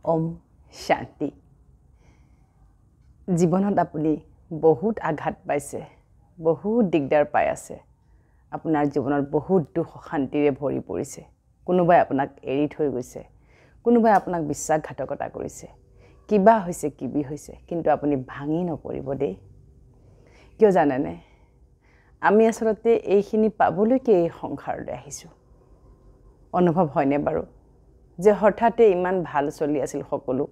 ওম শান্তি জীৱনত আপুনি বহুত আঘাত পাইছে বহুত দিগদাৰ পাই আছে আপোনাৰ জীৱনত বহুত দুখ অশান্তিৰে ভৰি পৰিছে কোনোবাই আপোনাক এৰি থৈ গৈছে কোনোবাই আপোনাক বিশ্বাসঘাতকতা কৰিছে কিবা হৈছে কিন্তু আপুনি ভাঙি নপৰিব দেই কিয় জানেনে আমি আসলতে এইখিনি পাবলৈকে এই সংসাৰলৈ আহিছো অনুভৱ হয়নে বাৰু যে হঠাতে ইমান ভাল চলি আছিল সকলো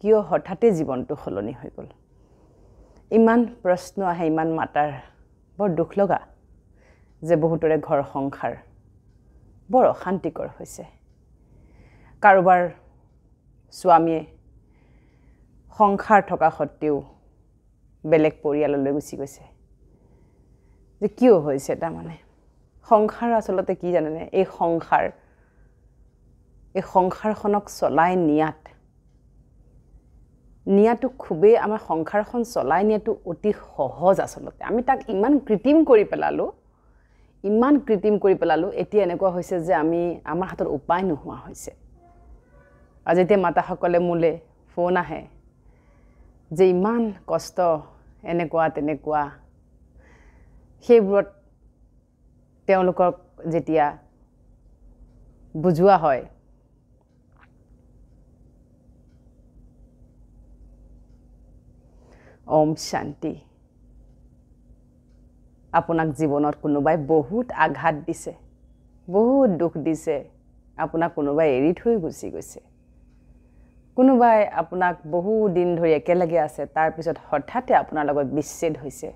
কিয় হঠাতে জীৱনটো সলনি হৈ গ'ল ইমান প্ৰশ্ন আহে ইমান মাতাৰ বৰ দুখ লগা যে বহুতৰে ঘৰ সংসাৰ বৰ অশান্তিকৰ হৈছে কাৰোবাৰ স্বামীয়ে সংসাৰ থকা সত্ত্বেও বেলেগ পৰিয়াললৈ গুচি গৈছে যে কিয় হৈছে এটা মানে সংসাৰ আসলতে কি জানেনে এই সংসাৰখনক চলাই নিয়াটো খুবেই আমাৰ সংসাৰখন চলাই নিয়াটো অতি সহজ আসলতে আমি তাক ইমান কৃত্ৰিম কৰি পেলালো এতিয়া এনেকুৱা হৈছে যে আমাৰ হাতত উপায় নোহোৱা হৈছে আৰু যেতিয়া মাতাসকলে মোলে ফোন আহে যে ইমান কষ্ট এনেকুৱা তেনেকুৱা সেইবোৰত তেওঁলোকক যেতিয়া বুজোৱা হয় ওম শান্তি আপোনাক জীৱনত কোনোবাই বহুত আঘাত দিছে বহুত দুখ দিছে আপোনাক কোনোবাই এৰি থৈ গুচি গৈছে কোনোবাই আপোনাক বহু দিন ধৰি একেলগে আছে তাৰ পিছত হঠাতে আপোনাৰ লগত বিচ্ছেদ হৈছে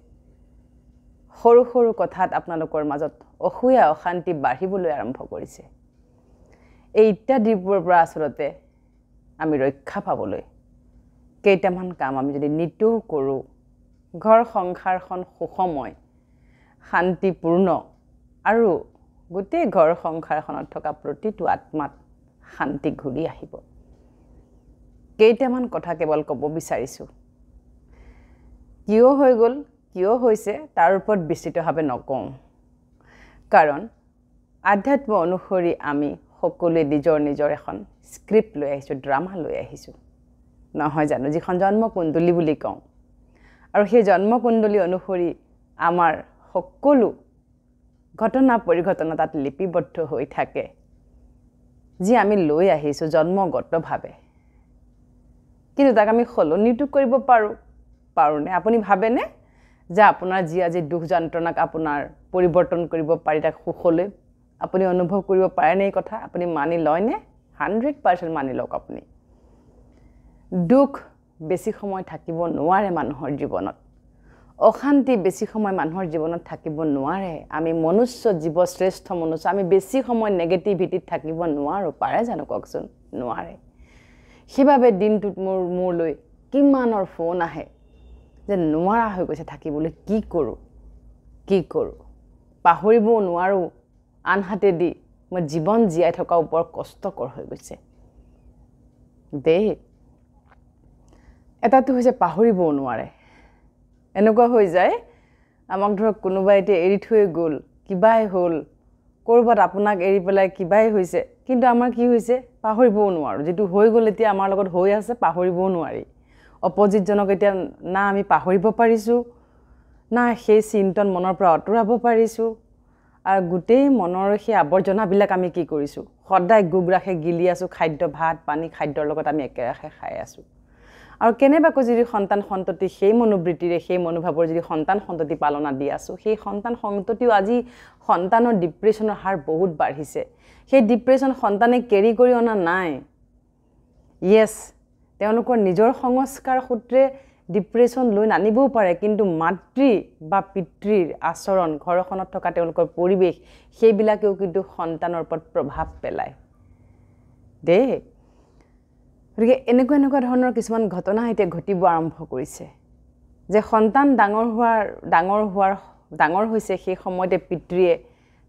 সৰু সৰু কথাত আপোনালোকৰ মাজত অসুয়া অশান্তি বাঢ়িবলৈ আৰম্ভ কৰিছে এই ইত্যাদিৰ পৰা আসলতে আমি ৰক্ষা পাবলৈ কেইটামান কাম আমি যদি নিতৌ কৰোঁ ঘৰ সংসাৰখন সুখময় শান্তিপূৰ্ণ আৰু গোটেই ঘৰ সংসাৰখনত থকা প্ৰতিটো আত্মাত শান্তি ঘূৰি আহিব কেইটামান কথা কেৱল ক'ব বিচাৰিছোঁ কিয় হৈ গ'ল কিয় হৈছে তাৰ ওপৰত বিস্তৃতভাৱে নকওঁ কাৰণ আধ্যাত্ম অনুসৰি আমি সকলোৱে নিজৰ এখন স্ক্ৰিপ্ট লৈ আহিছোঁ ড্ৰামা লৈ আহিছোঁ নহয় জানো যিখন জন্মকুণ্ডলী বুলি কওঁ আৰু সেই জন্মকুণ্ডলী অনুসৰি আমাৰ সকলো ঘটনা পৰিঘটনা তাত লিপিবদ্ধ হৈ থাকে যি আমি লৈ আহিছোঁ জন্মগতভাৱে কিন্তু তাক আমি সলনিটো কৰিব পাৰোঁনে আপুনি ভাবেনে যে আপোনাৰ যি আজি দুখ যন্ত্ৰণাক আপোনাৰ পৰিৱৰ্তন কৰিব পাৰি তাক সুখলৈ আপুনি অনুভৱ কৰিব পাৰেনে এই কথা আপুনি মানি লয়নে 100% মানি লওক আপুনি দুখ বেছি সময় থাকিব নোৱাৰে মানুহৰ জীৱনত অশান্তি বেছি সময় মানুহৰ জীৱনত থাকিব নোৱাৰে আমি মনুষ্য জীৱ শ্ৰেষ্ঠ মনুষ্য আমি বেছি সময় নেগেটিভিটিত থাকিব নোৱাৰো পাৰে জানো কওকচোন নোৱাৰে সেইবাবে দিনটোত মোৰলৈ কিমানৰ ফোন আহে যে নোৱাৰা হৈ গৈছে থাকিবলৈ কি কৰোঁ পাহৰিবও নোৱাৰো আনহাতেদি মই জীৱন জীয়াই থকা ওপৰত কষ্টকৰ হৈ গৈছে দেই এটাটো হৈছে পাহৰিবও নোৱাৰে এনেকুৱা হৈ যায় আমাক ধৰক কোনোবাই এতিয়া এৰি থৈ গ'ল কিবাই হ'ল ক'ৰবাত আপোনাক এৰি পেলাই কিবাই হৈছে কিন্তু আমাৰ কি হৈছে পাহৰিবও নোৱাৰো যেটো হৈ গ'ল এতিয়া আমাৰ লগত হৈ আছে পাহৰিবও নোৱাৰি অপজিটজনক এতিয়া না আমি পাহৰিব পাৰিছো না সেই চিন্তন মনৰ পৰা আঁতৰাব পাৰিছো আৰু গোটেই মনৰ সেই আৱৰ্জনাবিলাক আমি কি কৰিছো সদায় গুগৰাখে গিলি আছো খাদ্য ভাত পানী খাদ্যৰ লগত আমি একেৰাখে খাই আছো আৰু কেনেবাকৈ যদি সন্তান সন্ততি সেই মনোবৃত্তিৰে সেই মনোভাৱৰ যদি সন্তান সন্ততি পালনা দি আছো সেই সন্তান সন্ততিও আজি সন্তানৰ ডিপ্ৰেছনৰ হাৰ বহুত বাঢ়িছে সেই ডিপ্ৰেছন সন্তানে কেৰি কৰি অনা নাই ইয়েস তেওঁলোকৰ নিজৰ সংস্কাৰ সূত্ৰে ডিপ্ৰেছন লৈ নানিবও পাৰে কিন্তু মাতৃ বা পিতৃৰ আচৰণ ঘৰখনত থকা তেওঁলোকৰ পৰিৱেশ সেইবিলাকেও কিন্তু সন্তানৰ ওপৰত প্ৰভাৱ পেলায় দেই গতিকে এনেকুৱা ধৰণৰ কিছুমান ঘটনা এতিয়া ঘটিব আৰম্ভ কৰিছে যে সন্তান ডাঙৰ হৈছে সেই সময়তে পিতৃয়ে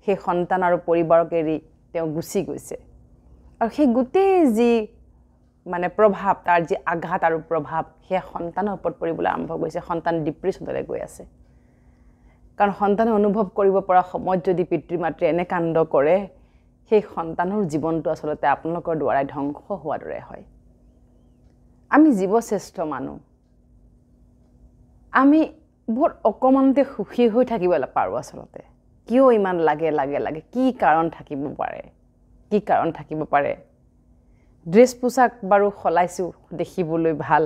সেই সন্তান আৰু পৰিবাৰক এৰি তেওঁ গুচি গৈছে আৰু সেই গোটেই যি মানে প্ৰভাৱ তাৰ যি আঘাত আৰু প্ৰভাৱ সেই সন্তানৰ ওপৰত পৰিবলৈ আৰম্ভ কৰিছে সন্তান ডিপ্ৰেছনলৈ গৈ আছে কাৰণ সন্তানে অনুভৱ কৰিব পৰা সময়ত যদি পিতৃ মাতৃ এনে কাণ্ড কৰে সেই সন্তানৰ জীৱনটো আসলতে আপোনালোকৰ দ্বাৰাই ধ্বংস হোৱাৰ দৰে হয় আমি জীৱশ্ৰেষ্ঠ মানুহ আমি বহুত অকমানতে সুখী হৈ থাকিব পাৰো আসলতে কিয় ইমান লাগে কি কাৰণ থাকিব পাৰে ড্ৰেছ পোছাক বাৰু খলাইছো দেখিবলৈ ভাল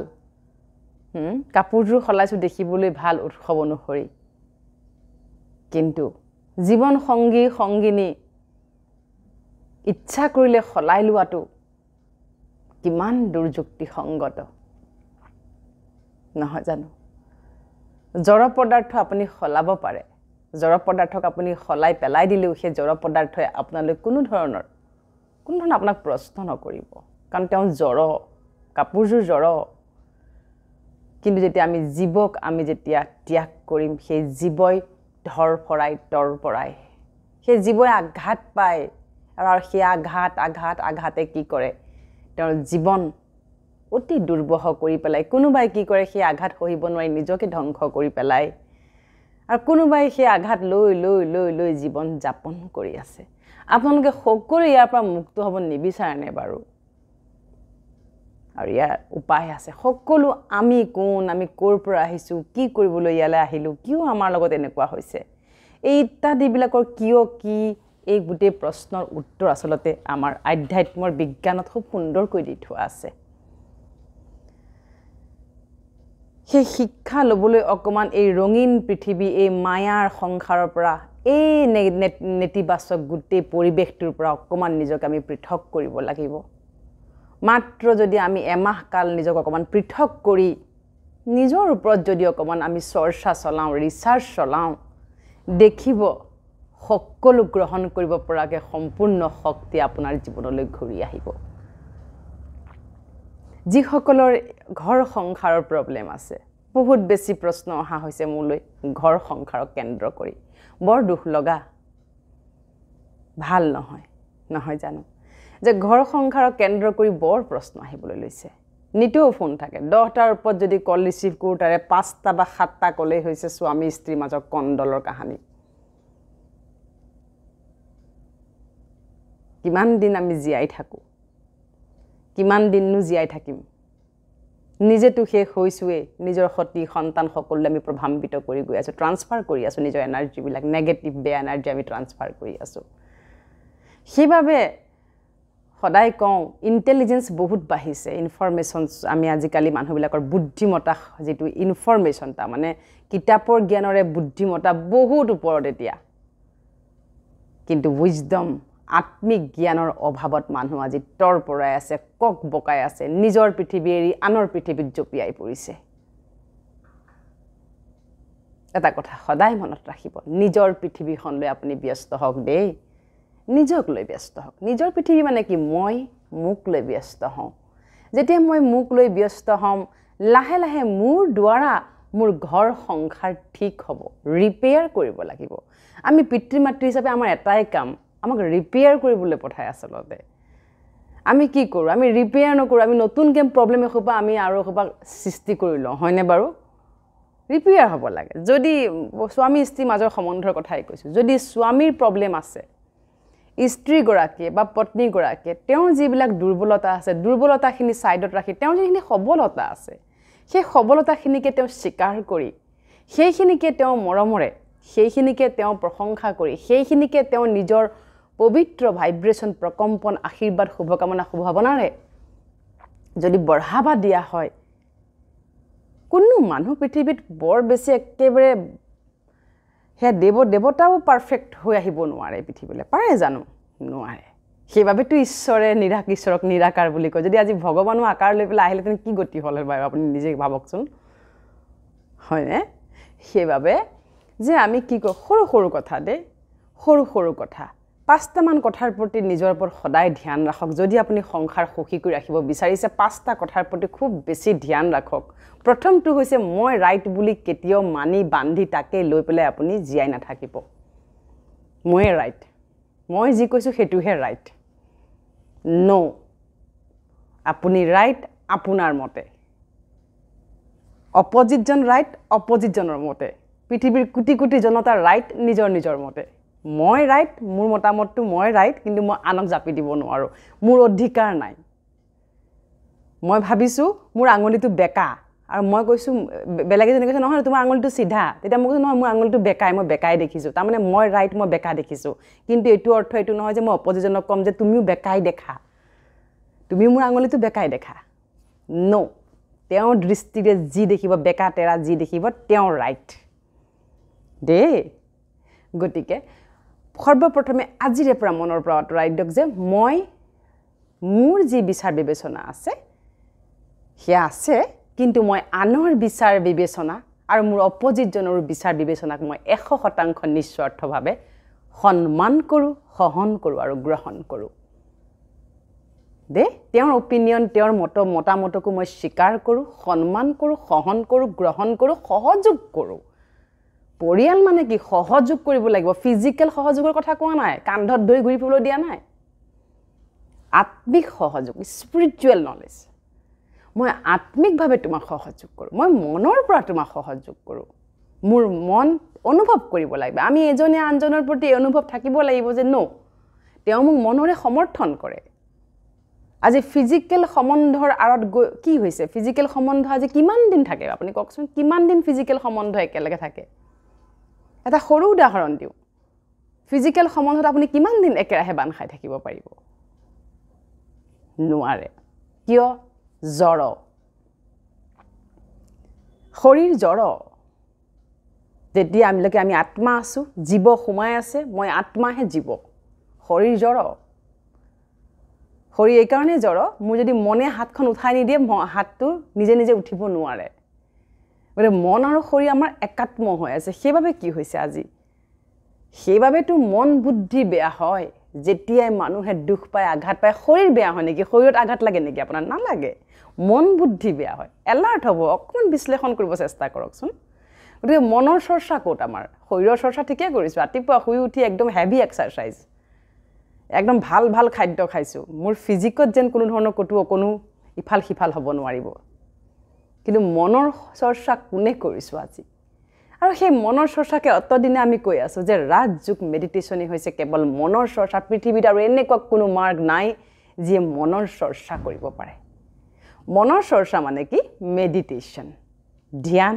কাপোৰযোৰ খলাইছো দেখিবলৈ ভাল উৎসৱ অনুসৰি কিন্তু জীৱন সংগিনী ইচ্ছা কৰিলে খলাই লোৱাটো কিমান দুৰ্যুক্তিসংগত নহয় জানো জড় পদাৰ্থ আপুনি খলাব পাৰে জড় পদাৰ্থক আপুনি খলাই পেলাই দিলেও সেই জড় পদাৰ্থই আপোনালৈ কোনো ধৰণৰ আপোনাক প্ৰশ্ন নকৰিব কাৰণ তেওঁ জড় কাপোৰযোৰ জড় কিন্তু যেতিয়া আমি জীৱক আমি যেতিয়া ত্যাগ কৰিম সেই জীৱই তৰ পৰাই সেই জীৱই আঘাত পায় আৰু সেই আঘাতে কি কৰে তেওঁৰ জীৱন অতি দুৰ্বহ কৰি পেলাই কোনোবাই কি কৰে সেই আঘাত সহিব নোৱাৰি নিজকে ধ্বংস কৰি পেলাই আৰু কোনোবাই সেই আঘাত লৈ জীৱন যাপন কৰি আছে আপোনালোকে সকলো ইয়াৰ পৰা মুক্ত হ'ব নিবিচাৰেনে বাৰু আৰু ইয়াৰ উপায় আছে সকলো আমি কোন আমি ক'ৰ পৰা আহিছো কি কৰিবলৈ ইয়ালৈ আহিলো কিয় আমাৰ লগত এনেকুৱা হৈছে এই ইত্যাদিবিলাকৰ কিয় কি এই গোটেই প্ৰশ্নৰ উত্তৰ আসলতে আমাৰ আধ্যাত্মৰ বিজ্ঞানত খুব সুন্দৰকৈ দি থোৱা আছে সেই শিক্ষা ল'বলৈ অকমান এই ৰঙীন পৃথিৱী এই মায়াৰ সংসাৰৰ পৰা এই নেতিবাচক গোটেই পৰিৱেশটোৰ পৰা অকমান নিজক আমি পৃথক কৰিব লাগিব মাত্ৰ যদি আমি এমাহ কাল নিজক অকমান পৃথক কৰি নিজৰ ওপৰত যদি অকমান আমি চৰ্চা চলাওঁ ৰিচাৰ্চ চলাওঁ দেখিব সকলো গ্ৰহণ কৰিব পৰাকে সম্পূৰ্ণ শক্তি আপোনাৰ জীৱনলৈ ঘূৰি আহিব যিসকলৰ ঘৰ সংসাৰৰ প্ৰব্লেম আছে বহুত বেছি প্ৰশ্ন অহা হৈছে মোলৈ ঘৰ সংসাৰক কেন্দ্ৰ কৰি বৰ দুখ লগা ভাল নহয় জানো যে ঘৰ সংসাৰক কেন্দ্ৰ কৰি বৰ প্ৰশ্ন আহিবলৈ লৈছে নিতেও ফোন থাকে 10টাৰ ওপৰত যদি কল ৰিচিভ কৰোঁ তাৰে 5টা বা 7টা কলেই হৈছে স্বামী স্ত্ৰীৰ মাজৰ কণ্ডলৰ কাহিনী কিমান দিন আমি জীয়াই থাকো কিমান দিননো জীয়াই থাকিম নিজেতো শেষ হৈছোৱে নিজৰ সতি সন্তান সকলোলৈ আমি প্ৰভাৱিত কৰি গৈ আছো ট্ৰান্সফাৰ কৰি আছো নিজৰ এনাৰ্জি বিলাক নেগেটিভ বেয়া এনাৰ্জি আমি ট্ৰান্সফাৰ কৰি আছো সেইবাবে সদায় কওঁ ইন্টেলিজেন্স বহুত বাঢ়িছে ইনফৰমেশন আমি আজিকালি মানুহবিলাকৰ বুদ্ধিমতা যেটো ইনফৰমেশন তা মানে কিতাপৰ জ্ঞানৰে বুদ্ধিমতা বহুত ওপৰত এতিয়া কিন্তু উইজডম আত্মিক জ্ঞানৰ অভাৱত মানুহ আজি তৰ পৰাই আছে কক বকাই আছে নিজৰ পৃথিৱী এৰি আনৰ পৃথিৱীত জপিয়াই পৰিছে এটা কথা সদায় মনত ৰাখিব নিজৰ পৃথিৱীখনলৈ আপুনি ব্যস্ত হওক দেই নিজক লৈ ব্যস্ত হওক নিজৰ পৃথিৱী মানে কি মই মুক লৈ ব্যস্ত হওঁ যেতিয়া মই মুক লৈ ব্যস্ত হম লাহে লাহে মোৰ দ্বাৰা মোৰ ঘৰ সংসাৰ ঠিক হ'ব ৰিপেয়াৰ কৰিব লাগিব আমি পিতৃ মাতৃ হিচাপে আমাৰ এটাই কাম আমাক ৰিপেয়াৰ কৰিবলৈ পঠাই আছলতে আমি কি কৰো আমি ৰিপেয়াৰ নকৰো আমি নতুনকে প্ৰবলেম এখোপা আমি আৰু এখোপা সৃষ্টি কৰি লওঁ হয়নে বাৰু ৰিপেয়াৰ হ'ব লাগে যদি স্বামী স্ত্ৰী মাজৰ সম্বন্ধৰ কথাই কৈছো যদি স্বামীৰ প্ৰবলেম আছে স্ত্ৰী গৰাকীয়ে বা পত্নী গৰাকীয়ে তেওঁৰ যিবিলাক দুৰ্বলতা আছে দুৰ্বলতাখিনি সাইডত ৰাখি তেওঁৰ যিখিনি সবলতা আছে সেই সবলতাখিনিকে তেওঁ স্বীকাৰ কৰি সেইখিনিকে তেওঁ মৰমৰে সেইখিনিকে তেওঁ প্ৰশংসা কৰি সেইখিনিকে তেওঁ নিজৰ পবিত্ৰ ভাইব্ৰেচন প্ৰকম্পন আশীৰ্বাদ শুভকামনা শুভভাৱনাৰে যদি বঢ়াবা দিয়া হয় কোনো মানুহ পৃথিৱীত বৰ বেছি একেবাৰে হে দেৱতাও পাৰফেক্ট হৈ আহিব নোৱাৰে পৃথিৱীলৈ পাৰে জানো নোৱাৰে সেইবাবেতো ঈশ্বৰে ঈশ্বৰক নিৰাকাৰ বুলি কয় যদি আজি ভগৱানো আকাৰ লৈ পেলাই আহিলে তেনে কি গতি হ'ল বাৰু আপুনি নিজে ভাবকচোন হয়নে সেইবাবে যে আমি কি কৰো সৰু সৰু কথা দে সৰু কথা 5টা মান কথাৰ প্ৰতি নিজৰ ওপৰত সদায় ধ্যান ৰাখক যদি আপুনি সংসাৰ সুখী কৰি ৰাখিব বিচাৰিছে 5টা কথাৰ প্ৰতি খুব বেছি ধ্যান ৰাখক প্ৰথমটো হৈছে মই ৰাইট বুলি কেতিয়াও মানি বান্ধি তাকে লৈ পেলাই আপুনি জীয়াই নাথাকিব মই ৰাইট মই যি কৈছো হেতুহে ৰাইট নো আপুনি ৰাইট আপোনাৰ মতে অপজিট জন ৰাইট অপজিট জনৰ মতে পৃথিৱীৰ কোটি কোটি জনতা ৰাইট নিজৰ নিজৰ মতে মই ৰাইট মোৰ মতামতটো মই ৰাইট কিন্তু মই আনক জাপি দিব নোৱাৰোঁ মোৰ অধিকাৰ নাই মই ভাবিছোঁ মোৰ আঙুলিটো বেকা আৰু মই কৈছোঁ বেলেগে যেনে কৈছে নহয় তোমাৰ আঙুলিটো চিধা তেতিয়া মই কৈছোঁ নহয় মোৰ আঙুলিটো বেকাই মই বেকাই দেখিছোঁ তাৰমানে মই ৰাইট মই বেকা দেখিছোঁ কিন্তু এইটো অৰ্থ এইটো নহয় যে মই অপজিজনক ক'ম যে তুমিও বেকাই দেখা তুমি মোৰ আঙুলিটো বেকাই দেখা নো তেওঁৰ দৃষ্টিৰে যি দেখিব বেকা তেৰা যি দেখিব তেওঁ ৰাইট দেই গতিকে সৰ্বপ্ৰথমে আজিৰে পৰা মনৰ পৰা আঁতৰাই দিয়ক যে মই মোৰ যি বিচাৰ বিবেচনা আছে সেয়া আছে কিন্তু মই আনৰ বিচাৰ বিবেচনা আৰু মোৰ অপজিটজনৰ বিচাৰ বিবেচনাক মই 100% নিস্বাৰ্থভাৱে সন্মান কৰোঁ সহন কৰোঁ আৰু গ্ৰহণ কৰোঁ দে তেওঁৰ অপিনিয়ন তেওঁৰ মতামতকো মই স্বীকাৰ কৰোঁ সন্মান কৰোঁ সহন কৰোঁ গ্ৰহণ কৰোঁ সহযোগ কৰোঁ পৰিয়াল মানে কি সহযোগ কৰিব লাগিব ফিজিক্যাল সহযোগৰ কথা কোৱা নাই কান্ধত ধৰি ঘূৰি ফুৰিবলৈ দিয়া নাই আত্মিক সহযোগ স্পিৰিচুৱেল নলেজ মই আত্মিকভাৱে তোমাক সহযোগ কৰোঁ মই মনৰ পৰা তোমাক সহযোগ কৰোঁ মোৰ মন অনুভৱ কৰিব লাগিব আমি এজনে আনজনৰ প্ৰতি অনুভৱ থাকিব লাগিব যে নো তেওঁ মোক মনৰে সমৰ্থন কৰে আজি ফিজিক্যাল সম্বন্ধৰ আৰত কি হৈছে ফিজিক্যাল সম্বন্ধ আজি কিমান দিন থাকে আপুনি কওকচোন কিমান দিন ফিজিক্যাল সম্বন্ধ একেলগে থাকে এটা সৰু উদাহৰণ দিওঁ ফিজিক্যাল সম্বন্ধত আপুনি কিমান দিন একেৰাহে বান খাই থাকিব পাৰিব নোৱাৰে কিয় জড় শৰীৰ জড় যেতিয়া আমি আত্মা আছোঁ জীৱ সোমাই আছে মই আত্মাহে জীৱ শৰীৰ জড় শৰীৰ এইকাৰণে জড় মোৰ যদি মনে হাতখন উঠাই নিদিয়ে হাতটো নিজে নিজে উঠিব নোৱাৰে গতিকে মন আৰু শৰীৰ আমাৰ একাত্ম হৈ আছে সেইবাবে কি হৈছে আজি সেইবাবেতো মন বুদ্ধি বেয়া হয় যেতিয়াই মানুহে দুখ পায় আঘাত পায় শৰীৰ বেয়া হয় নেকি শৰীৰত আঘাত লাগে নেকি আপোনাৰ নালাগে মন বুদ্ধি বেয়া হয় এলাৰ্ট হ'ব অকণমান বিশ্লেষণ কৰিব চেষ্টা কৰকচোন গতিকে মনৰ চৰ্চা ক'ত আমাৰ শৰীৰৰ চৰ্চা ঠিকেই কৰিছোঁ ৰাতিপুৱা শুই উঠি একদম হেভি এক্সাৰচাইজ একদম ভাল ভাল খাদ্য খাইছোঁ মোৰ ফিজিকত যেন কোনো ধৰণৰ কোনো ইফাল সিফাল হ'ব নোৱাৰিব কিন্তু মনৰ চৰ্চা কোনে কৰিছোঁ আজি আৰু সেই মনৰ চৰ্চাকে অতদিনে আমি কৈ আছোঁ যে ৰাজযোগ মেডিটেশ্যনেই হৈছে কেৱল মনৰ চৰ্চা পৃথিৱীত আৰু এনেকুৱা কোনো মাৰ্গ নাই যিয়ে মনৰ চৰ্চা কৰিব পাৰে মনৰ চৰ্চা মানে কি মেডিটেশ্যন ধ্যান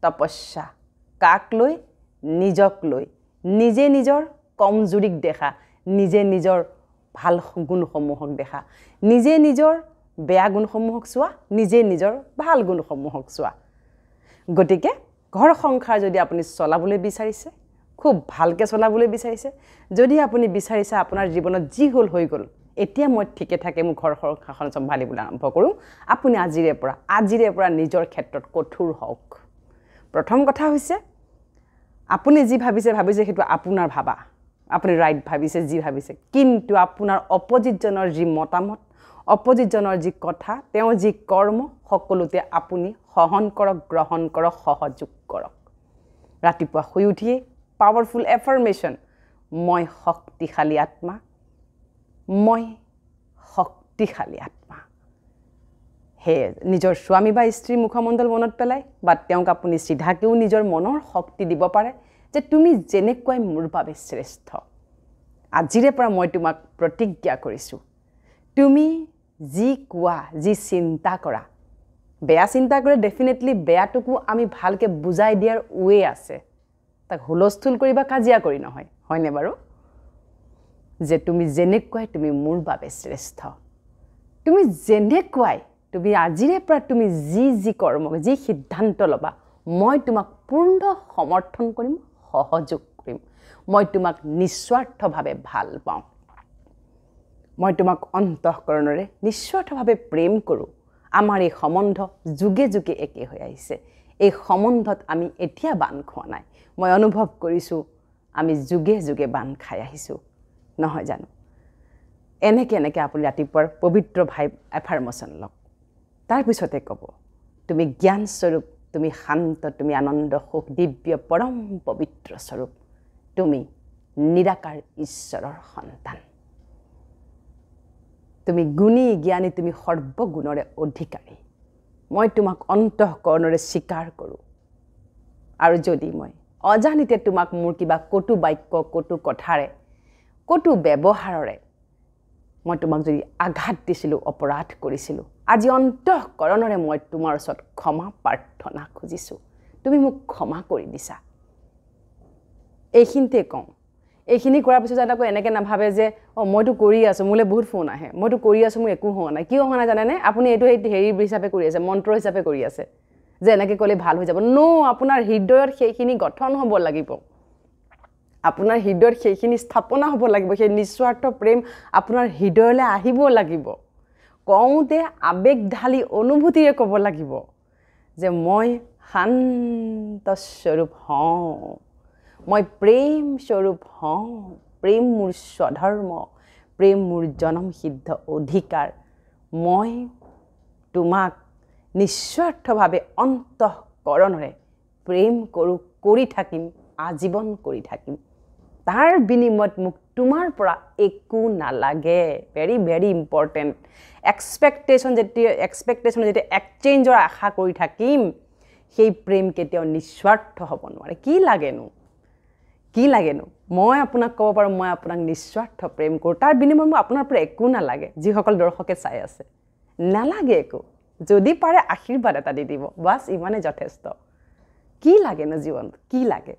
তপস্যা কাক লৈ নিজক লৈ নিজে নিজৰ কমজোৰিক দেখা নিজে নিজৰ ভাল গুণসমূহক দেখা নিজে নিজৰ বেয়া গুণসমূহক চোৱা নিজে নিজৰ ভাল গুণসমূহক চোৱা গতিকে ঘৰ সংসাৰ যদি আপুনি চলাবলৈ বিচাৰিছে খুব ভালকৈ চলাবলৈ বিচাৰিছে যদি আপুনি বিচাৰিছে আপোনাৰ জীৱনত যি হ'ল হৈ গ'ল এতিয়া মই ঠিকে থাকে মোৰ ঘৰ সংসাৰখন চম্ভালিবলৈ আৰম্ভ কৰোঁ আপুনি আজিৰে পৰা নিজৰ ক্ষেত্ৰত কঠোৰ হওক প্ৰথম কথা হৈছে আপুনি যি ভাবিছে সেইটো আপোনাৰ ভাবা আপুনি ৰাইট ভাবিছে যি ভাবিছে কিন্তু আপোনাৰ অপজিটজনৰ যি মতামত অপজিটজনৰ যি কথা তেওঁ যি কৰ্ম সকলোতে আপুনি সহন কৰক গ্ৰহণ কৰক সহযোগ কৰক ৰাতিপুৱা শুই উঠিয়ে পাৱাৰফুল এফাৰ্মেশ্যন মই শক্তিশালী আত্মা মই শক্তিশালী আত্মা হে নিজৰ স্বামী বা স্ত্ৰীৰ মুখমণ্ডল মনত পেলাই বা তেওঁক আপুনি চিধাকৈও নিজৰ মনৰ শক্তি দিব পাৰে যে তুমি যেনেকৈ মোৰ বাবে শ্ৰেষ্ঠ আজিৰে পৰা মই তোমাক প্ৰতিজ্ঞা কৰিছোঁ তুমি যি কোৱা যি চিন্তা কৰা বেয়া চিন্তা কৰে ডেফিনেটলি বেয়াটোকো আমি ভালকৈ বুজাই দিয়াৰ ৱে আছে তাক হুলস্থুল কৰি বা কাজিয়া কৰি নহয় হয়নে বাৰু যে তুমি যেনেকৈ তুমি মোৰ বাবে শ্ৰেষ্ঠ তুমি যেনেকৈ তুমি আজিৰে পৰা তুমি যি কৰ্ম যি সিদ্ধান্ত ল'বা মই তোমাক পূৰ্ণ সমৰ্থন কৰিম সহযোগ কৰিম মই তোমাক নিস্বাৰ্থভাৱে ভাল পাওঁ মই তোমাক অন্তঃকৰণৰে নিস্বাৰ্থভাৱে প্ৰেম কৰোঁ আমাৰ এই সম্বন্ধ যুগে যুগে একে হৈ আহিছে এই সম্বন্ধত আমি এতিয়া বান খোৱা নাই মই অনুভৱ কৰিছোঁ আমি যুগে যুগে বান খাই আহিছোঁ নহয় জানো এনেকৈ আপুনি ৰাতিপুৱাৰ পবিত্ৰ ভাইব এফাৰ্মেশ্যন লওক তাৰপিছতে ক'ব তুমি জ্ঞান স্বৰূপ তুমি শান্ত তুমি আনন্দ সুখ দিব্য পৰম পবিত্ৰ স্বৰূপ তুমি নিৰাকাৰ ঈশ্বৰৰ সন্তান তুমি গুণী জ্ঞানী তুমি সৰ্বগুণৰে অধিকাৰী মই তোমাক অন্তঃকৰণৰে স্বীকাৰ কৰোঁ আৰু যদি মই অজানিতে তোমাক মোৰ কিবা কটু বাক্য কটু কথাৰে কটু ব্যৱহাৰৰে মই তোমাক যদি আঘাত দিছিলোঁ অপৰাধ কৰিছিলোঁ আজি অন্তঃকৰণৰে মই তোমাৰ ওচৰত ক্ষমা প্ৰাৰ্থনা খুজিছোঁ তুমি মোক ক্ষমা কৰি দিছা এইখিনিতে কওঁ এইখিনি কৰাৰ পিছত যাতে এনেকৈ নাভাবে যে মইতো কৰি আছোঁ মোলৈ বহুত ফোন আহে মইতো কৰি আছোঁ মোৰ একো হোৱা নাই কিয় হোৱা নাই জানেনে আপুনি এইটো হেৰি হিচাপে কৰি আছে মন্ত্ৰ হিচাপে কৰি আছে যে এনেকৈ ক'লে ভাল হৈ যাব আপোনাৰ হৃদয়ত সেইখিনি গঠন হ'ব লাগিব আপোনাৰ হৃদয়ত সেইখিনি স্থাপনা হ'ব লাগিব সেই নিস্বাৰ্থ প্ৰেম আপোনাৰ হৃদয়লৈ আহিব লাগিব কওঁতে আবেগ ঢালি অনুভূতিৰে ক'ব লাগিব যে মই শান্ত স্বৰূপ হওঁ মই প্ৰেম স্বৰূপ হওঁ প্ৰেম মোৰ স্বধৰ্ম প্ৰেম মোৰ জনমসিদ্ধ অধিকাৰ মই তোমাক নিস্বাৰ্থভাৱে অন্তঃকৰণৰে প্ৰেম কৰোঁ কৰি থাকিম আজীৱন কৰি থাকিম তাৰ বিনিময়ত মোক তোমাৰ পৰা একো নালাগে ভেৰি ভেৰি ইম্পৰ্টেণ্ট এক্সপেক্টেশ্যন যেতিয়া এক্সচেঞ্জৰ আশা কৰি থাকিম সেই প্ৰেম কেতিয়াও নিস্বাৰ্থ হ'ব নোৱাৰে কি লাগেনো মই আপোনাক ক'ব পাৰোঁ মই আপোনাক নিস্বাৰ্থ প্ৰেম কৰোঁ তাৰ বিনিময়ত মোক আপোনাৰ পৰা একো নালাগে যিসকল দৰ্শকে চাই আছে নালাগে একো যদি পাৰে আশীৰ্বাদ এটা দি দিব বাছ ইমানে যথেষ্ট কি লাগেনো জীৱনত কি লাগে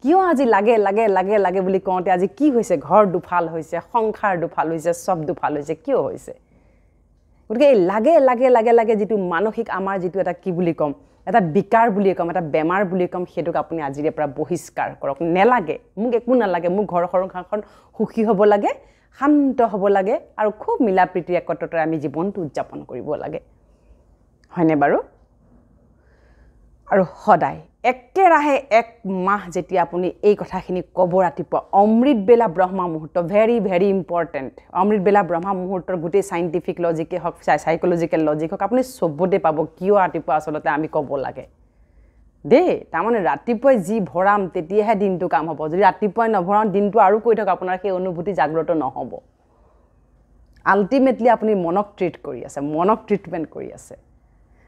কিয় আজি লাগে লাগে লাগে লাগে বুলি কওঁতে আজি কি হৈছে ঘৰ দুফাল হৈছে সংসাৰ দুফাল হৈছে চব দুফাল হৈছে কিয় হৈছে গতিকে এই লাগে লাগে লাগে লাগে যিটো মানসিক আমাৰ যিটো এটা কি বুলি ক'ম এটা বিকাৰ বুলি ক'ম এটা বেমাৰ বুলি ক'ম সেইটোক আপুনি আজিৰে পৰা বহিষ্কাৰ কৰক নেলাগে মোক একো নালাগে মোক ঘৰখন সুখী হ'ব লাগে শান্ত হ'ব লাগে আৰু খুব মিলা প্ৰীতি একত্ৰতাৰে আমি জীৱনটো উদযাপন কৰিব লাগে হয়নে বাৰু আৰু সদায় একেৰাহে এক মাহ যেতিয়া আপুনি এই কথাখিনি ক'ব ৰাতিপুৱা অমৃত বেলা ব্ৰহ্মা মুহূৰ্ত ভেৰি ভেৰি ইম্পৰ্টেণ্ট অমৃত বেলা ব্ৰহ্মা মুহূৰ্তৰ গোটেই চাইণ্টিফিক লজিকে হওক চাইক'লজিকেল লজিক হওক আপুনি চবতে পাব কিয় ৰাতিপুৱা আচলতে আমি ক'ব লাগে দেই তাৰমানে ৰাতিপুৱাই যি ভৰাম তেতিয়াহে দিনটো কাম হ'ব যদি ৰাতিপুৱাই নভৰাওঁ দিনটো আৰু কৈ থাকক আপোনাৰ সেই অনুভূতি জাগ্ৰত নহ'ব আল্টিমেটলি আপুনি মনক ট্ৰিটমেণ্ট কৰি আছে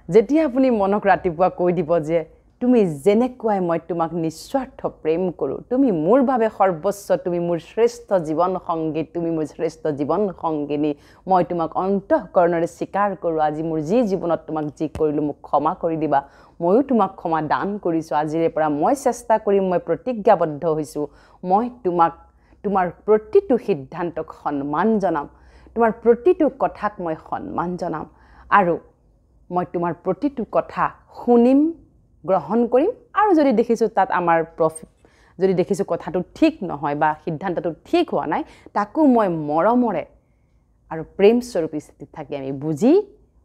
যেতিয়া আপুনি মনক ৰাতিপুৱা কৈ দিব যে তুমি যেনেকুৱাই মই তোমাক নিস্বাৰ্থ প্ৰেম কৰোঁ তুমি মোৰ বাবে সৰ্বস্ব তুমি মোৰ শ্ৰেষ্ঠ জীৱন সংগী তুমি মোৰ শ্ৰেষ্ঠ জীৱন সংগিনী মই তোমাক অন্তঃকৰণেৰে স্বীকাৰ কৰোঁ আজি মোৰ যি জীৱনত তোমাক যি কৰিলোঁ মোক ক্ষমা কৰি দিবা ময়ো তোমাক ক্ষমা দান কৰিছোঁ আজিৰে পৰা মই চেষ্টা কৰিম মই প্ৰতিজ্ঞাবদ্ধ হৈছোঁ মই তোমাক তোমাৰ প্ৰতিটো সিদ্ধান্তক সন্মান জনাম তোমাৰ প্ৰতিটো কথাক মই সন্মান জনাম আৰু মই তোমাৰ প্ৰতিটো কথা শুনিম গ্ৰহণ কৰিম আৰু যদি দেখিছোঁ তাত আমাৰ যদি দেখিছোঁ কথাটো ঠিক নহয় বা সিদ্ধান্তটো ঠিক হোৱা নাই তাকো মই মৰমৰে আৰু প্ৰেম স্বৰূপী স্থিতিত থাকি আমি বুজি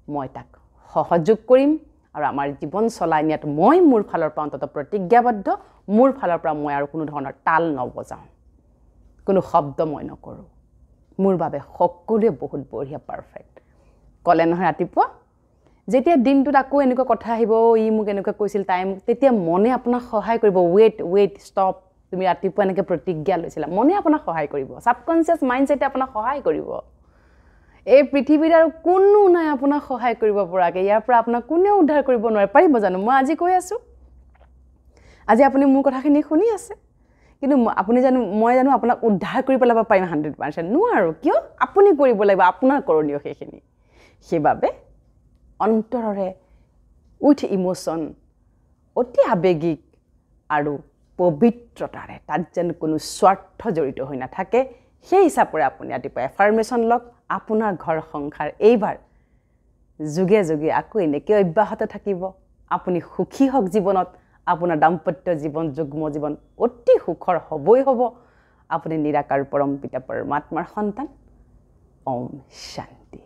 মই তাক সহযোগ কৰিম আৰু আমাৰ জীৱন চলাই নিয়াত মই মোৰ ফালৰ পৰা অন্তত প্ৰতিজ্ঞাবদ্ধ মোৰ ফালৰ পৰা মই আৰু কোনো ধৰণৰ তাল নবজাওঁ কোনো শব্দ মই নকৰোঁ মোৰ বাবে সকলোৱে বহুত বঢ়িয়া পাৰফেক্ট ক'লে নহয় ৰাতিপুৱা যেতিয়া দিনটোত আকৌ এনেকুৱা কথা আহিব ই মোক এনেকুৱা কৈছিল তাই মোক তেতিয়া মনে আপোনাক সহায় কৰিব ৱেইট ষ্টপ তুমি ৰাতিপুৱা এনেকৈ প্ৰতিজ্ঞা লৈছিলা মনে আপোনাক সহায় কৰিব ছাবকনচিয়াছ মাইণ্ডছেটে আপোনাক সহায় কৰিব এই পৃথিৱীত আৰু কোনো নাই আপোনাক সহায় কৰিব পৰাকৈ ইয়াৰ পৰা আপোনাক কোনেও উদ্ধাৰ কৰিব নোৱাৰে পাৰিব জানো মই আজি কৈ আছোঁ আজি আপুনি মোৰ কথাখিনি শুনি আছে কিন্তু মই জানো আপোনাক উদ্ধাৰ কৰি পেলাব পাৰিম 100% নোৱাৰো কিয় আপুনি কৰিব লাগিব আপোনাৰ কৰণীয় সেইখিনি সেইবাবে অন্তৰৰে উইথ ইমোশ্যন অতি আবেগিক আৰু পবিত্ৰতাৰে তাত যেন কোনো স্বাৰ্থ জড়িত হৈ নাথাকে সেই হিচাপৰে আপুনি ৰাতিপুৱা এফাৰ্মেশ্যন লওক আপোনাৰ ঘৰ সংসাৰ এইবাৰ যুগে যুগে আকৌ এনেকৈ অব্যাহত থাকিব আপুনি সুখী হওক জীৱনত আপোনাৰ দাম্পত্য জীৱন যুগ্ম জীৱন অতি সুখৰ হ'বই হ'ব আপুনি নিৰাকাৰ পৰম পিতা পৰমাত্মাৰ সন্তান ওম শান্তি